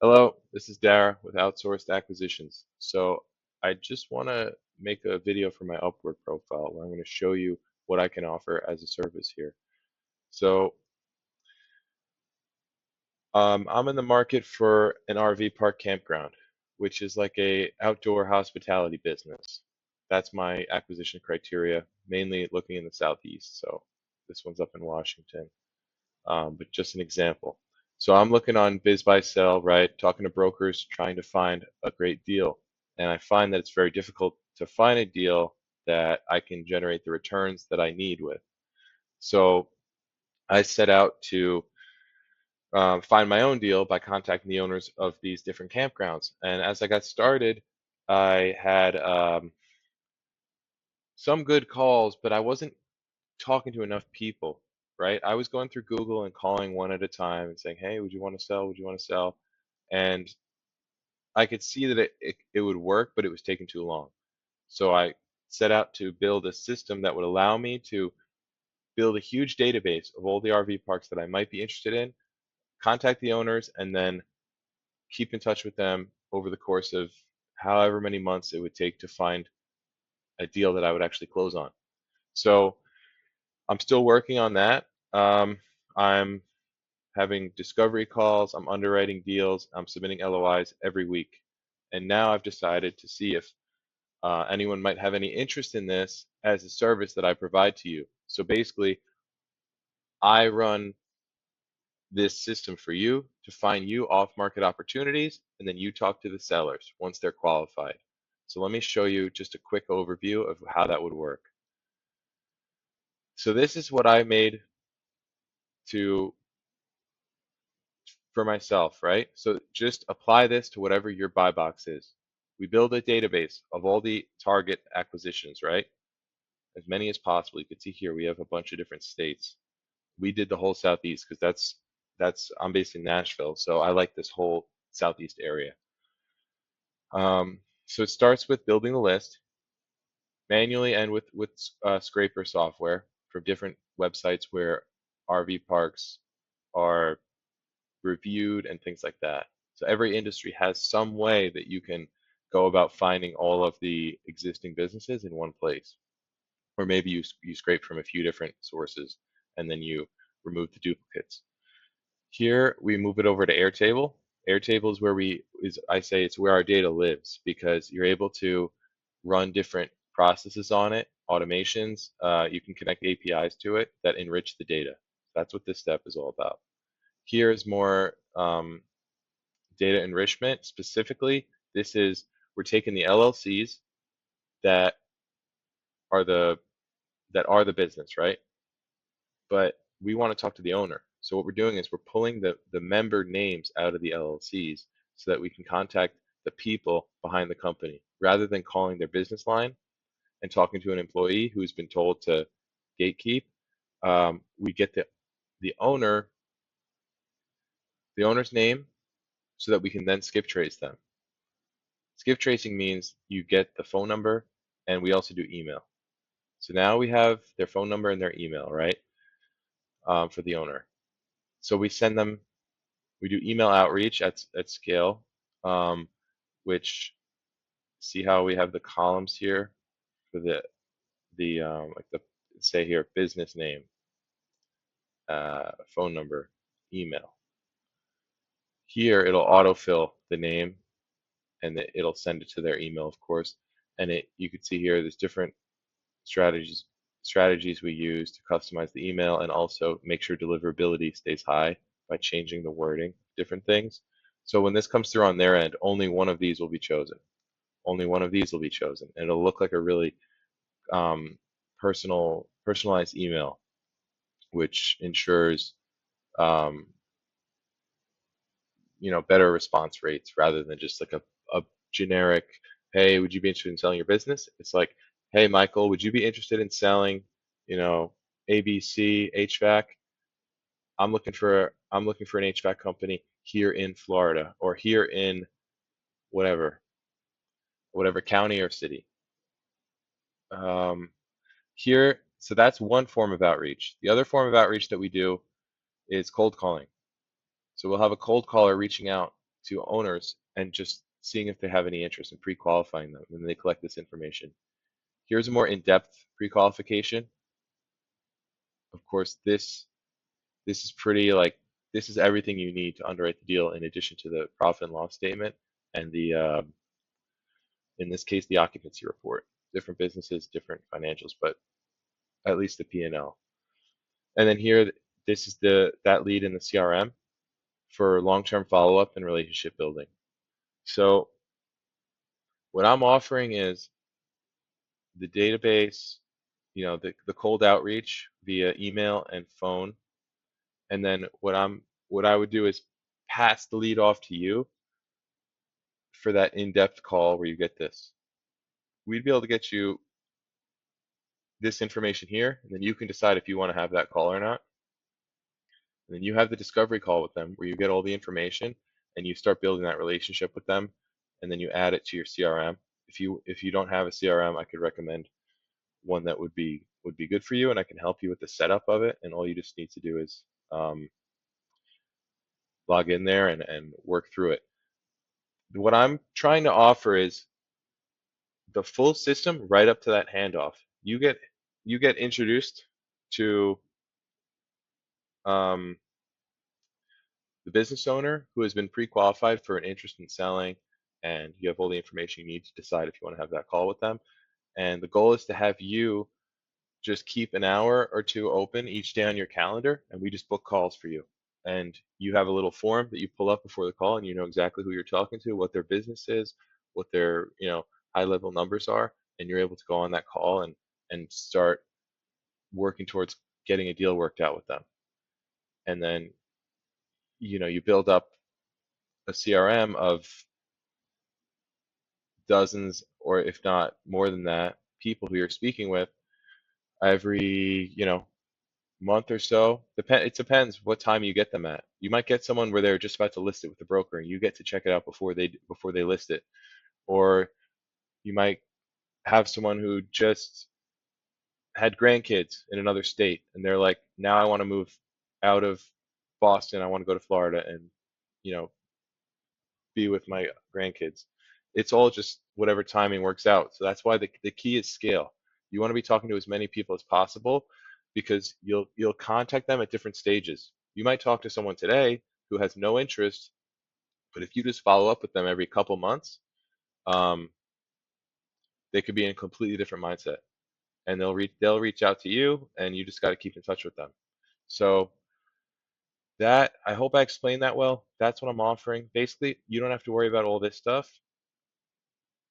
Hello, this is Darr with Outsourced Acquisitions. So I just want to make a video for my Upwork profile where I'm going to show you what I can offer as a service here. So I'm in the market for an RV park campground, which is like a outdoor hospitality business. That's my acquisition criteria, mainly looking in the Southeast. So this one's up in Washington. But just an example. So I'm looking on Biz Buy Sell, right? Talking to brokers, trying to find a great deal. And I find that it's very difficult to find a deal that I can generate the returns that I need with. So I set out to find my own deal by contacting the owners of these different campgrounds. And as I got started, I had some good calls, but I wasn't talking to enough people, right? I was going through Google and calling one at a time and saying, hey, would you want to sell? Would you want to sell? And I could see that it would work, but it was taking too long. So I set out to build a system that would allow me to build a huge database of all the RV parks that I might be interested in, contact the owners, and then keep in touch with them over the course of however many months it would take to find a deal that I would actually close on. So I'm still working on that. I'm having discovery calls, I'm underwriting deals, I'm submitting LOIs every week. And now I've decided to see if anyone might have any interest in this as a service that I provide to you. So basically, I run this system for you to find you off-market opportunities, and then you talk to the sellers once they're qualified. So let me show you just a quick overview of how that would work. So this is what I made to for myself, right? So just apply this to whatever your buy box is. We build a database of all the target acquisitions, right? As many as possible. You can see here we have a bunch of different states. We did the whole Southeast because that's I'm based in Nashville, so I like this whole Southeast area. So it starts with building the list manually and with scraper software from different websites where RV parks are reviewed and things like that. So every industry has some way that you can go about finding all of the existing businesses in one place. Or maybe you scrape from a few different sources and then you remove the duplicates. Here we move it over to Airtable. Airtable is I say it's where our data lives because you're able to run different processes on it, automations. You can connect APIs to it that enrich the data. That's what this step is all about. Here is more data enrichment. Specifically, we're taking the LLCs that are the business, right? But we want to talk to the owner. So what we're doing is we're pulling the member names out of the LLCs so that we can contact the people behind the company rather than calling their business line and talking to an employee who's been told to gatekeep. We get the owner the owner's name so that we can then skip trace them. Skip tracing means you get the phone number and we also do email. So now we have their phone number and their email, right? For the owner. So we do email outreach at scale, which see how we have the columns here for like the say here business name, phone number, email. Here it'll autofill the name and it'll send it to their email, of course. And you can see here there's different strategies we use to customize the email and also make sure deliverability stays high by changing the wording, different things. So when this comes through on their end, only one of these will be chosen. Only one of these will be chosen. And it'll look like a really personalized email, which ensures um, better response rates rather than just like a generic, hey, would you be interested in selling your business? It's like, hey, Michael, would you be interested in selling, ABC HVAC? I'm looking for an HVAC company here in Florida or here in whatever county or city. So that's one form of outreach. The other form of outreach that we do is cold calling. So we'll have a cold caller reaching out to owners and just seeing if they have any interest in pre-qualifying them, and they collect this information. Here's a more in-depth pre-qualification. Of course, this is pretty like this is everything you need to underwrite the deal in addition to the profit and loss statement and the in this case the occupancy report. Different businesses, different financials, but at least the P&L. And then here, this is that lead in the CRM for long-term follow-up and relationship building. So what I'm offering is the database, the cold outreach via email and phone. And then what I would do is pass the lead off to you for that in-depth call where you get this. We'd be able to get you this information here, and then you can decide if you want to have that call or not. And then you have the discovery call with them where you get all the information and you start building that relationship with them, and then you add it to your CRM. If you don't have a CRM, I could recommend one that would be good for you, and I can help you with the setup of it. And all you just need to do is log in there and work through it. What I'm trying to offer is the full system right up to that handoff. You get introduced to um, the business owner who has been pre-qualified for an interest in selling, and you have all the information you need to decide if you want to have that call with them. And the goal is to have you just keep an hour or two open each day on your calendar, and we just book calls for you. And you have a little form that you pull up before the call, and you know exactly who you're talking to, what their business is, what their high level numbers are, and you're able to go on that call and start working towards getting a deal worked out with them. And then you build up a CRM of dozens, or if not more than that, people who you're speaking with every month or so. It depends what time you get them at. You might get someone where they're just about to list it with the broker, and you get to check it out before they list it. Or you might have someone who just had grandkids in another state, and they're like, now I want to move out of Boston. I want to go to Florida and you know be with my grandkids. It's all just whatever timing works out. So that's why the key is scale. You want to be talking to as many people as possible because you'll contact them at different stages. You might talk to someone today who has no interest, but if you just follow up with them every couple months, um, they could be in a completely different mindset, and they'll reach out to you, and you just got to keep in touch with them. So that I hope I explained that well. That's what I'm offering. Basically, you don't have to worry about all this stuff,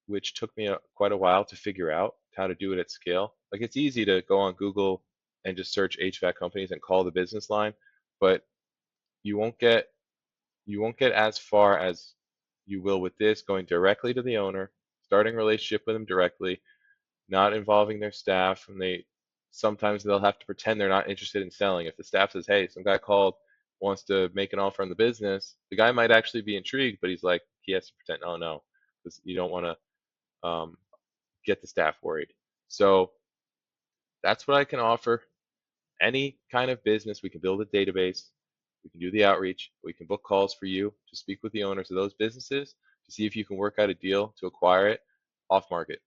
which took me quite a while to figure out how to do it at scale. Like it's easy to go on Google and just search HVAC companies and call the business line, but you won't get as far as you will with this, going directly to the owner, starting a relationship with them directly, not involving their staff, and sometimes they'll have to pretend they're not interested in selling. If the staff says, "Hey, some guy called, wants to make an offer on the business," the guy might actually be intrigued, but he has to pretend, "Oh no," because you don't want to get the staff worried. So that's what I can offer. Any kind of business, we can build a database, we can do the outreach, we can book calls for you to speak with the owners of those businesses to see if you can work out a deal to acquire it off market.